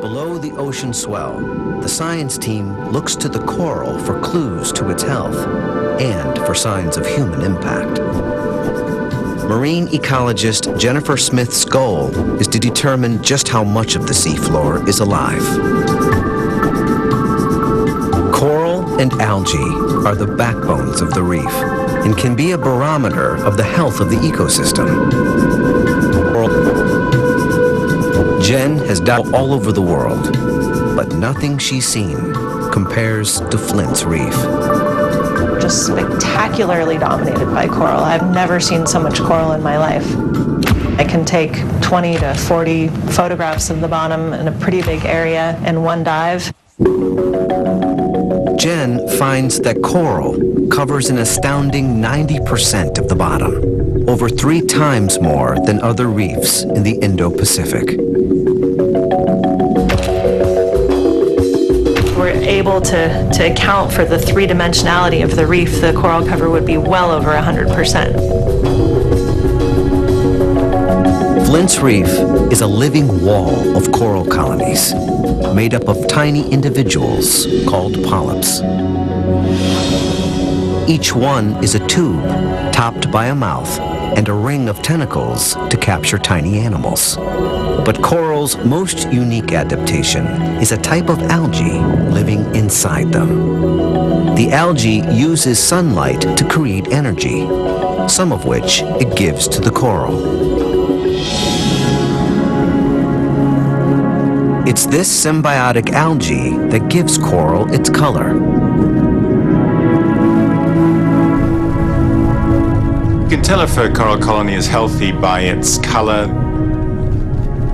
Below the ocean swell, the science team looks to the coral for clues to its health and for signs of human impact. Marine ecologist Jennifer Smith's goal is to determine just how much of the seafloor is alive. Coral and algae are the backbones of the reef and can be a barometer of the health of the ecosystem. Jen has dived all over the world, but nothing she's seen compares to Flint's Reef. Just spectacularly dominated by coral. I've never seen so much coral in my life. I can take 20 to 40 photographs of the bottom in a pretty big area in one dive. Jen finds that coral covers an astounding 90% of the bottom, over 3 times more than other reefs in the Indo-Pacific. We're able to account for the three-dimensionality of the reef. The coral cover would be well over 100%. Flint's Reef is a living wall of coral colonies made up of tiny individuals called polyps. Each one is a tube topped by a mouth and a ring of tentacles to capture tiny animals. But coral's most unique adaptation is a type of algae living inside them. The algae uses sunlight to create energy, some of which it gives to the coral. It's this symbiotic algae that gives coral its color. You can tell if a coral colony is healthy by its color,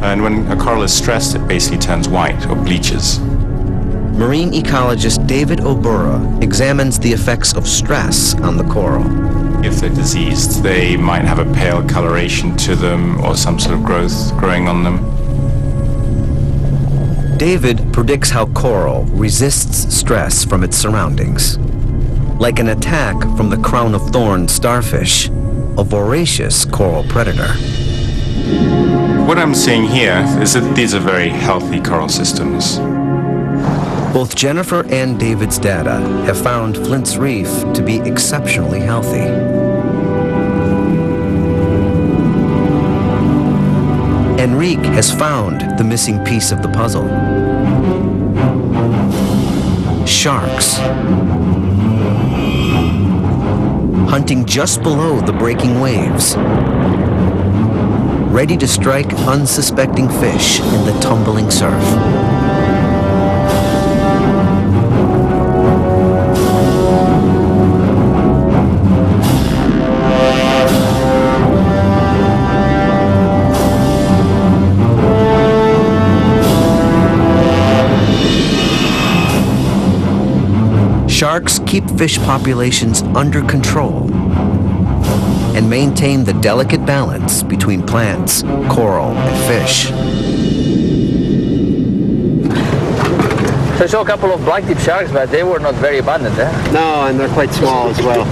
and when a coral is stressed, it basically turns white or bleaches. Marine ecologist David Obura examines the effects of stress on the coral. If they're diseased, they might have a pale coloration to them or some sort of growth growing on them. David predicts how coral resists stress from its surroundings. Like an attack from the crown-of-thorns starfish, a voracious coral predator. What I'm seeing here is that these are very healthy coral systems. Both Jennifer and David's data have found Flint's Reef to be exceptionally healthy. Enrique has found the missing piece of the puzzle. Sharks. Hunting just below the breaking waves. Ready to strike unsuspecting fish in the tumbling surf. Sharks keep fish populations under control and maintain the delicate balance between plants, coral, and fish. So I saw a couple of black-tip sharks, but they were not very abundant, eh? No, and they're quite small as well.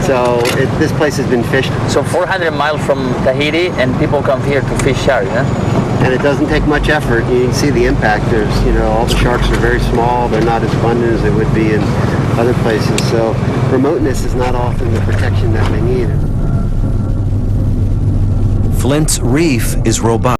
So this place has been fished. So 400 miles from Tahiti, and people come here to fish sharks, eh? And it doesn't take much effort. You can see the impact. There's, all the sharks are very small. They're not as abundant as they would be in other places. So remoteness is not often the protection that they need. Flint's Reef is robust.